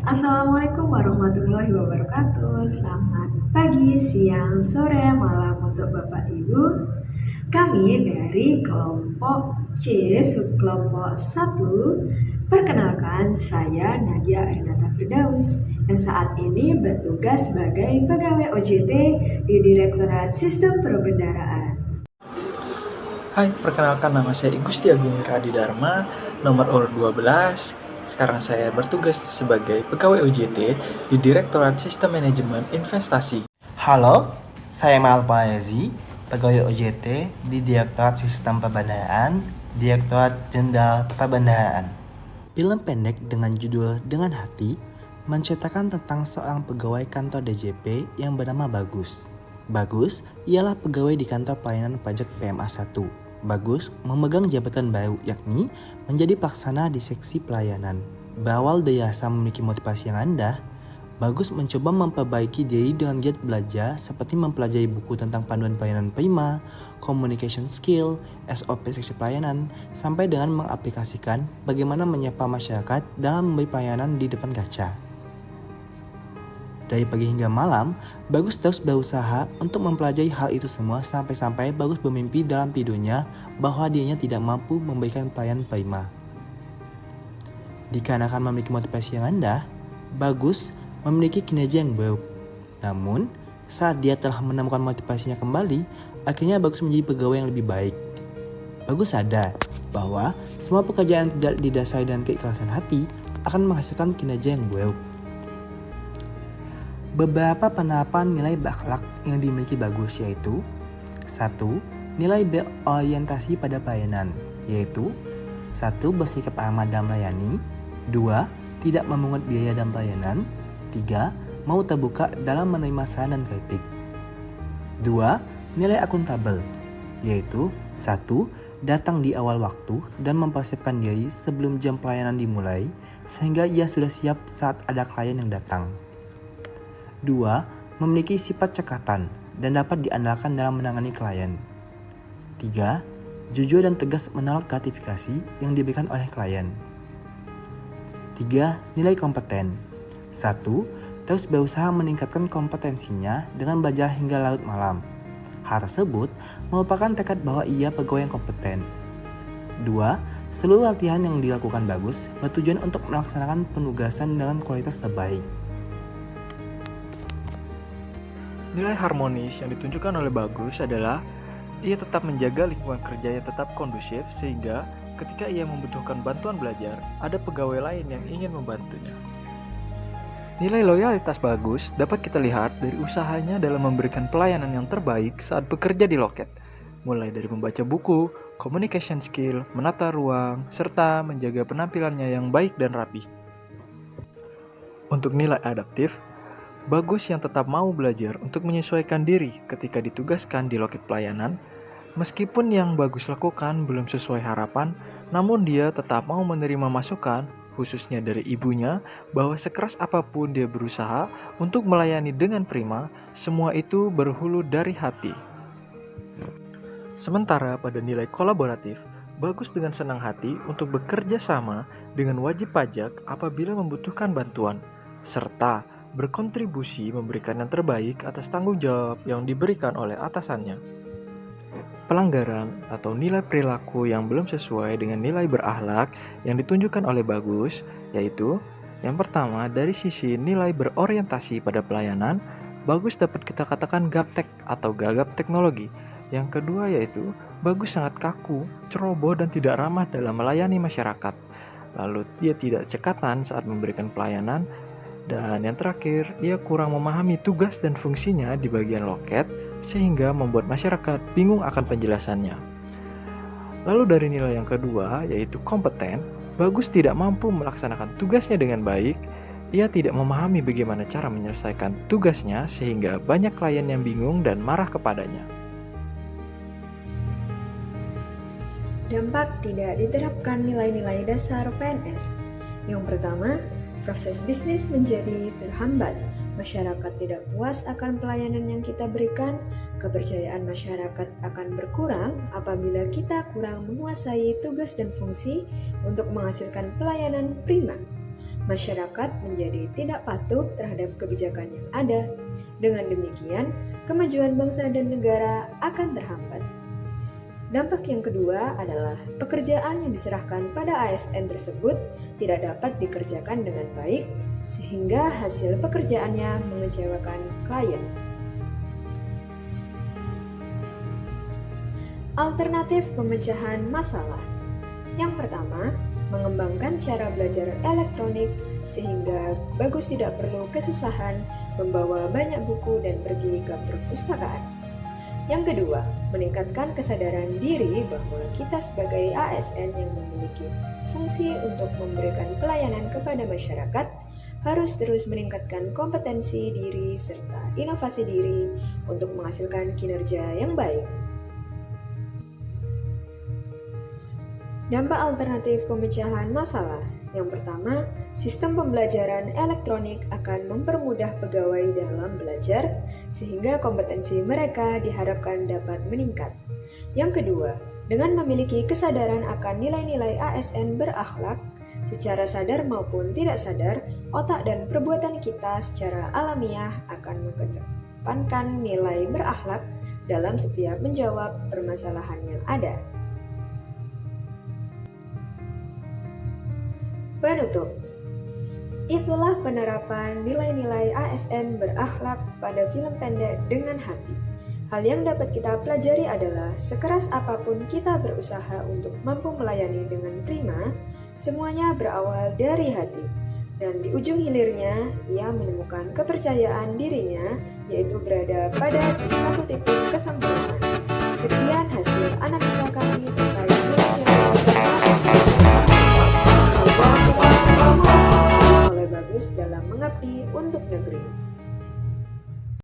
Assalamualaikum warahmatullahi wabarakatuh. Selamat pagi, siang, sore, malam untuk Bapak Ibu. Kami dari kelompok C, subkelompok 1. Perkenalkan, saya Nadia Arinata Firdaus yang saat ini bertugas sebagai pegawai OJT di Direktorat Sistem Perbendaharaan. Hai, perkenalkan nama saya Gusti Agung Radi Dharma, nomor urut 12. Sekarang saya bertugas sebagai pegawai OJT di Direktorat Sistem Manajemen Investasi. Halo, saya Malpa Yazi, pegawai OJT di Direktorat Sistem Perbendaharaan, Direktorat Jenderal Perbendaharaan. Film pendek dengan judul Dengan Hati menceritakan tentang seorang pegawai kantor DJP yang bernama Bagus. Bagus ialah pegawai di kantor pelayanan pajak PMA 1. Bagus memegang jabatan baru yakni menjadi pelaksana di seksi pelayanan. Berawal dari rasa memiliki motivasi yang rendah, Bagus mencoba memperbaiki diri dengan giat belajar seperti mempelajari buku tentang panduan pelayanan prima, communication skill, SOP seksi pelayanan, sampai dengan mengaplikasikan bagaimana menyapa masyarakat dalam memberi pelayanan di depan kaca. Dari pagi hingga malam, Bagus terus berusaha untuk mempelajari hal itu semua sampai-sampai Bagus bermimpi dalam tidurnya bahwa dirinya tidak mampu memberikan pelayanan prima. Dikarenakan memiliki motivasi yang rendah, Bagus memiliki kinerja yang buruk. Namun, saat dia telah menemukan motivasinya kembali, akhirnya Bagus menjadi pegawai yang lebih baik. Bagus sadar bahwa semua pekerjaan yang tidak didasari dengan keikhlasan hati akan menghasilkan kinerja yang buruk. Beberapa penerapan nilai berakhlak yang dimiliki Bagus yaitu 1. Nilai berorientasi pada pelayanan, yaitu 1. Bersikap ramah dan melayani, 2. Tidak memungut biaya dan pelayanan, 3. Mau terbuka dalam menerima saran dan kritik. 2. Nilai akuntabel, yaitu 1. Datang di awal waktu dan mempersiapkan diri sebelum jam pelayanan dimulai sehingga ia sudah siap saat ada klien yang datang. 2. Memiliki sifat cekatan dan dapat diandalkan dalam menangani klien. 3. Jujur dan tegas menolak gratifikasi yang diberikan oleh klien. 3. Nilai kompeten. 1. Terus berusaha meningkatkan kompetensinya dengan belajar hingga larut malam. Hal tersebut merupakan tekad bahwa ia pegawai yang kompeten. 2. Seluruh latihan yang dilakukan Bagus bertujuan untuk melaksanakan penugasan dengan kualitas terbaik. Nilai harmonis yang ditunjukkan oleh Bagus adalah ia tetap menjaga lingkungan kerja yang tetap kondusif sehingga ketika ia membutuhkan bantuan belajar, ada pegawai lain yang ingin membantunya. Nilai loyalitas Bagus dapat kita lihat dari usahanya dalam memberikan pelayanan yang terbaik saat bekerja di loket, mulai dari membaca buku, communication skill, menata ruang, serta menjaga penampilannya yang baik dan rapi. Untuk nilai adaptif, Bagus yang tetap mau belajar untuk menyesuaikan diri ketika ditugaskan di loket pelayanan. Meskipun yang Bagus lakukan belum sesuai harapan, namun dia tetap mau menerima masukan, khususnya dari ibunya, bahwa sekeras apapun dia berusaha untuk melayani dengan prima, semua itu berhulu dari hati. Sementara pada nilai kolaboratif, Bagus dengan senang hati untuk bekerja sama dengan wajib pajak apabila membutuhkan bantuan, serta berkontribusi memberikan yang terbaik atas tanggung jawab yang diberikan oleh atasannya. Pelanggaran atau nilai perilaku yang belum sesuai dengan nilai berakhlak yang ditunjukkan oleh Bagus, yaitu yang pertama dari sisi nilai berorientasi pada pelayanan, Bagus dapat kita katakan gaptek atau gagap teknologi. Yang kedua yaitu Bagus sangat kaku, ceroboh dan tidak ramah dalam melayani masyarakat. Lalu dia tidak cekatan saat memberikan pelayanan. Dan yang terakhir, ia kurang memahami tugas dan fungsinya di bagian loket sehingga membuat masyarakat bingung akan penjelasannya. Lalu dari nilai yang kedua, yaitu kompeten, Bagus tidak mampu melaksanakan tugasnya dengan baik. Ia tidak memahami bagaimana cara menyelesaikan tugasnya sehingga banyak klien yang bingung dan marah kepadanya. Dampak tidak diterapkan nilai-nilai dasar PNS. Yang pertama, proses bisnis menjadi terhambat, masyarakat tidak puas akan pelayanan yang kita berikan, kepercayaan masyarakat akan berkurang apabila kita kurang menguasai tugas dan fungsi untuk menghasilkan pelayanan prima. masyarakat menjadi tidak patuh terhadap kebijakan yang ada. Dengan demikian, kemajuan bangsa dan negara akan terhambat. Dampak yang kedua adalah pekerjaan yang diserahkan pada ASN tersebut tidak dapat dikerjakan dengan baik, sehingga hasil pekerjaannya mengecewakan klien. Alternatif pemecahan masalah. Yang pertama, mengembangkan cara belajar elektronik sehingga bagus tidak perlu kesusahan membawa banyak buku dan pergi ke perpustakaan. Yang kedua, meningkatkan kesadaran diri bahwa kita sebagai ASN yang memiliki fungsi untuk memberikan pelayanan kepada masyarakat harus terus meningkatkan kompetensi diri serta inovasi diri untuk menghasilkan kinerja yang baik. Dampak alternatif pemecahan masalah. Yang pertama, sistem pembelajaran elektronik akan mempermudah pegawai dalam belajar sehingga kompetensi mereka diharapkan dapat meningkat. Yang kedua, dengan memiliki kesadaran akan nilai-nilai ASN berakhlak, secara sadar maupun tidak sadar, otak dan perbuatan kita secara alamiah akan mengedepankan nilai berakhlak dalam setiap menjawab permasalahan yang ada. Penutup. Itulah penerapan nilai-nilai ASN berakhlak pada film pendek dengan hati. Hal yang dapat kita pelajari adalah sekeras apapun kita berusaha untuk mampu melayani dengan prima, semuanya berawal dari hati. Dan di ujung hilirnya, ia menemukan kepercayaan dirinya, yaitu berada pada satu titik kesempurnaan. Sekian hasil analisa kami terkait nilai-nilai oleh Bagus dalam mengabdi untuk negeri.